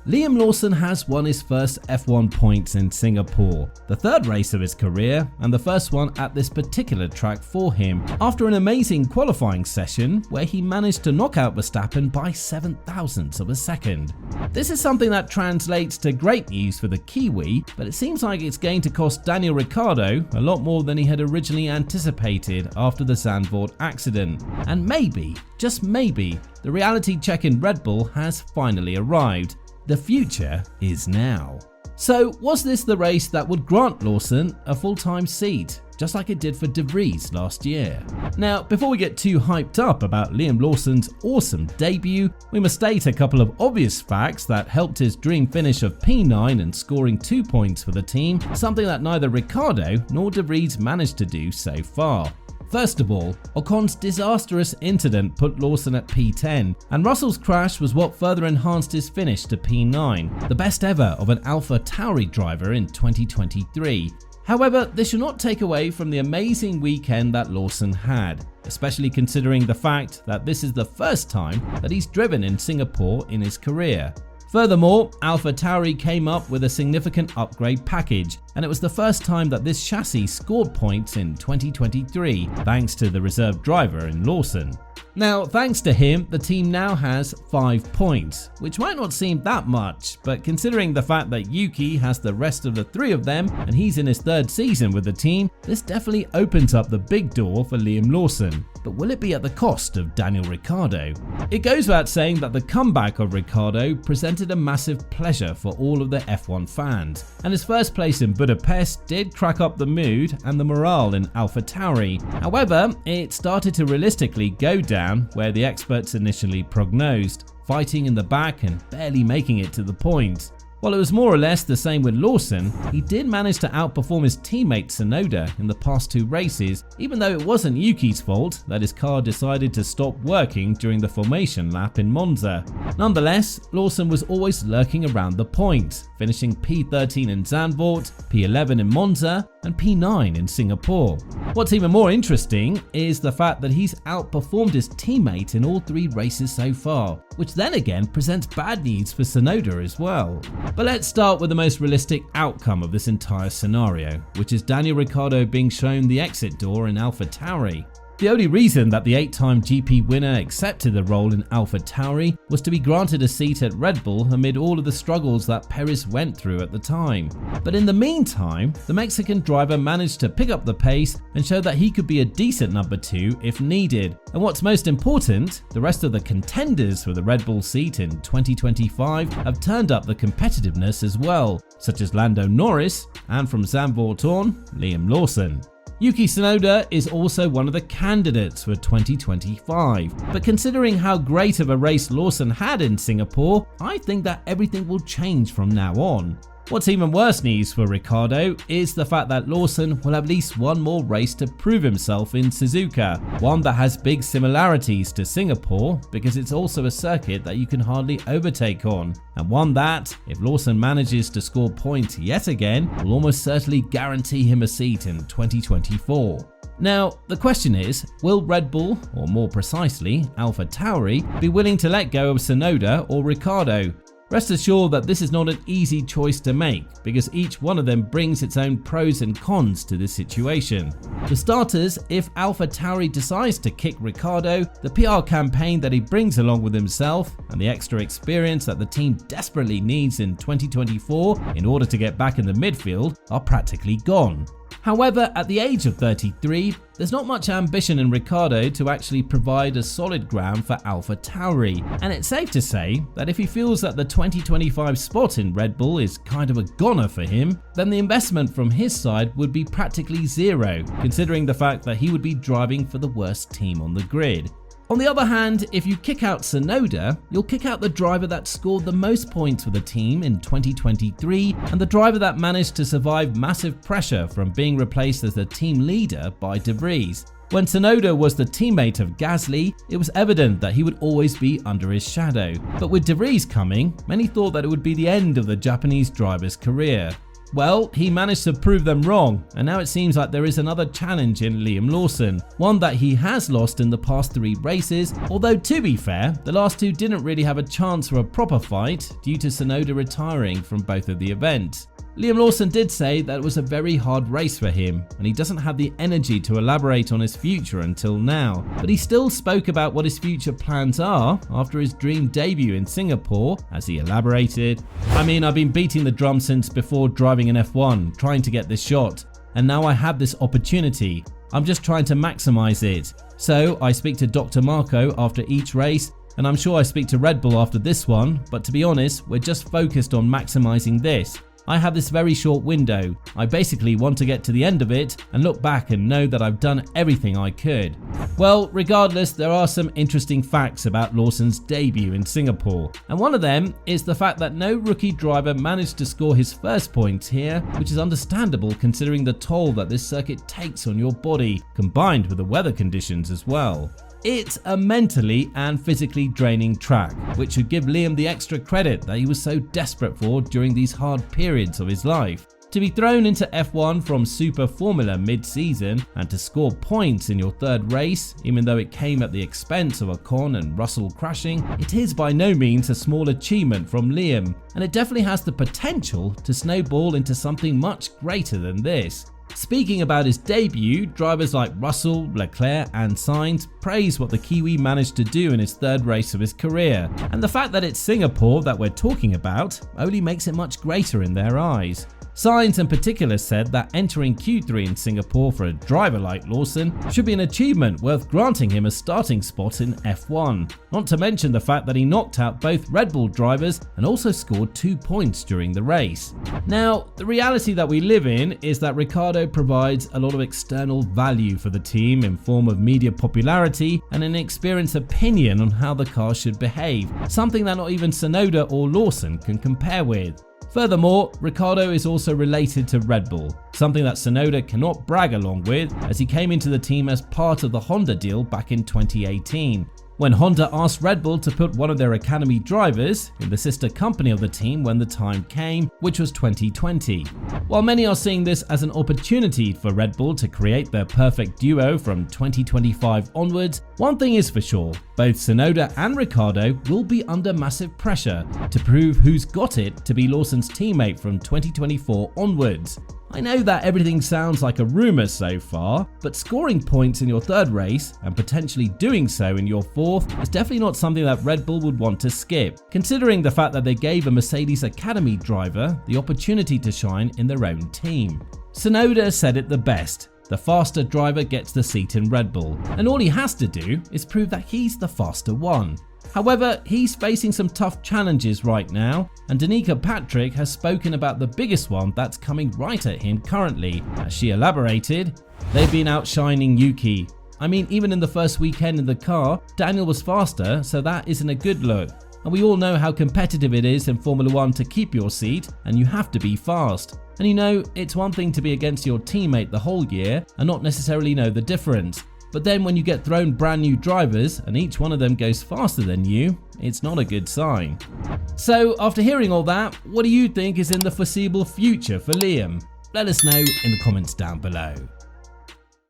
Liam Lawson has won his first F1 points in Singapore, the third race of his career and the first one at this particular track for him, after an amazing qualifying session where he managed to knock out Verstappen by 0.07 of a second. This is something that translates to great news for the Kiwi, but it seems like it's going to cost Daniel Ricciardo a lot more than he had originally anticipated after the Zandvoort accident. And maybe, just maybe, the reality check in Red Bull has finally arrived. The future is now. So was this the race that would grant Lawson a full-time seat, just like it did for De Vries last year? Now, before we get too hyped up about Liam Lawson's awesome debut, we must state a couple of obvious facts that helped his dream finish of P9 and scoring 2 points for the team, something that neither Ricciardo nor De Vries managed to do so far. First of all, Ocon's disastrous incident put Lawson at P10, and Russell's crash was what further enhanced his finish to P9, the best ever of an AlphaTauri driver in 2023. However, this should not take away from the amazing weekend that Lawson had, especially considering the fact that this is the first time that he's driven in Singapore in his career. Furthermore, AlphaTauri came up with a significant upgrade package, and it was the first time that this chassis scored points in 2023, thanks to the reserve driver in Lawson. Now, thanks to him, the team now has 5 points, which might not seem that much, but considering the fact that Yuki has the rest of the 3 of them and he's in his 3rd season with the team, this definitely opens up the big door for Liam Lawson. But will it be at the cost of Daniel Ricciardo? It goes without saying that the comeback of Ricciardo presented a massive pleasure for all of the F1 fans, and his first place in Budapest did crack up the mood and the morale in AlphaTauri. However, it started to realistically go down where the experts initially prognosed, fighting in the back and barely making it to the point. While it was more or less the same with Lawson, he did manage to outperform his teammate Tsunoda in the past 2 races, even though it wasn't Yuki's fault that his car decided to stop working during the formation lap in Monza. Nonetheless, Lawson was always lurking around the point, finishing P13 in Zandvoort, P11 in Monza, and P9 in Singapore. What's even more interesting is the fact that he's outperformed his teammate in all 3 races so far, which then again presents bad news for Tsunoda as well. But let's start with the most realistic outcome of this entire scenario, which is Daniel Ricciardo being shown the exit door in AlphaTauri. The only reason that the 8-time GP winner accepted the role in AlphaTauri was to be granted a seat at Red Bull amid all of the struggles that Perez went through at the time. But in the meantime, the Mexican driver managed to pick up the pace and show that he could be a decent number 2 if needed. And what's most important, the rest of the contenders for the Red Bull seat in 2025 have turned up the competitiveness as well, such as Lando Norris and from Zandvoort on, Liam Lawson. Yuki Tsunoda is also one of the candidates for 2025, but considering how great of a race Lawson had in Singapore, I think that everything will change from now on. What's even worse news for Ricciardo is the fact that Lawson will have at least one more race to prove himself in Suzuka, one that has big similarities to Singapore because it's also a circuit that you can hardly overtake on, and one that, if Lawson manages to score points yet again, will almost certainly guarantee him a seat in 2024. Now, the question is, will Red Bull, or more precisely AlphaTauri, be willing to let go of Tsunoda or Ricciardo? Rest assured that this is not an easy choice to make, because each one of them brings its own pros and cons to this situation. For starters, if AlphaTauri decides to kick Ricciardo, the PR campaign that he brings along with himself and the extra experience that the team desperately needs in 2024 in order to get back in the midfield are practically gone. However, at the age of 33, there's not much ambition in Ricciardo to actually provide a solid ground for AlphaTauri, and it's safe to say that if he feels that the 2025 spot in Red Bull is kind of a goner for him, then the investment from his side would be practically zero, considering the fact that he would be driving for the worst team on the grid. On the other hand, if you kick out Tsunoda, you'll kick out the driver that scored the most points for the team in 2023 and the driver that managed to survive massive pressure from being replaced as the team leader by De Vries. When Tsunoda was the teammate of Gasly, it was evident that he would always be under his shadow. But with De Vries coming, many thought that it would be the end of the Japanese driver's career. Well, he managed to prove them wrong, and now it seems like there is another challenge in Liam Lawson, one that he has lost in the past 3 races, although to be fair, the last 2 didn't really have a chance for a proper fight due to Tsunoda retiring from both of the events. Liam Lawson did say that it was a very hard race for him, and he doesn't have the energy to elaborate on his future until now, but he still spoke about what his future plans are after his dream debut in Singapore, as he elaborated, "I mean, I've been beating the drum since before driving an F1, trying to get this shot, and now I have this opportunity. I'm just trying to maximize it. So I speak to Dr. Marco after each race, and I'm sure I speak to Red Bull after this one, but to be honest, we're just focused on maximizing this. I have this very short window. I basically want to get to the end of it and look back and know that I've done everything I could." Well, regardless, there are some interesting facts about Lawson's debut in Singapore, and one of them is the fact that no rookie driver managed to score his first points here, which is understandable considering the toll that this circuit takes on your body, combined with the weather conditions as well. It's a mentally and physically draining track, which should give Liam the extra credit that he was so desperate for during these hard periods of his life. To be thrown into F1 from Super Formula mid-season and to score points in your 3rd race, even though it came at the expense of Ocon and Russell crashing, it is by no means a small achievement from Liam, and it definitely has the potential to snowball into something much greater than this. Speaking about his debut, drivers like Russell, Leclerc and Sainz praise what the Kiwi managed to do in his 3rd race of his career, and the fact that it's Singapore that we're talking about only makes it much greater in their eyes. Sainz in particular said that entering Q3 in Singapore for a driver like Lawson should be an achievement worth granting him a starting spot in F1, not to mention the fact that he knocked out both Red Bull drivers and also scored 2 points during the race. Now, the reality that we live in is that Ricciardo provides a lot of external value for the team in form of media popularity and an experienced opinion on how the car should behave, something that not even Tsunoda or Lawson can compare with. Furthermore, Ricciardo is also related to Red Bull, something that Tsunoda cannot brag along with, as he came into the team as part of the Honda deal back in 2018. When Honda asked Red Bull to put one of their academy drivers in the sister company of the team when the time came, which was 2020. While many are seeing this as an opportunity for Red Bull to create their perfect duo from 2025 onwards, one thing is for sure, both Tsunoda and Ricciardo will be under massive pressure to prove who's got it to be Lawson's teammate from 2024 onwards. I know that everything sounds like a rumour so far, but scoring points in your 3rd race and potentially doing so in your 4th is definitely not something that Red Bull would want to skip, considering the fact that they gave a Mercedes Academy driver the opportunity to shine in their own team. Tsunoda said it the best: the faster driver gets the seat in Red Bull, and all he has to do is prove that he's the faster one. However, he's facing some tough challenges right now, and Danica Patrick has spoken about the biggest one that's coming right at him currently. As she elaborated, they've been outshining Yuki. I mean, even in the first weekend in the car, Daniel was faster, so that isn't a good look. And we all know how competitive it is in Formula 1 to keep your seat, and you have to be fast. And you know, it's one thing to be against your teammate the whole year and not necessarily know the difference. But then when you get thrown brand new drivers and each one of them goes faster than you, it's not a good sign. So after hearing all that, what do you think is in the foreseeable future for Liam? Let us know in the comments down below.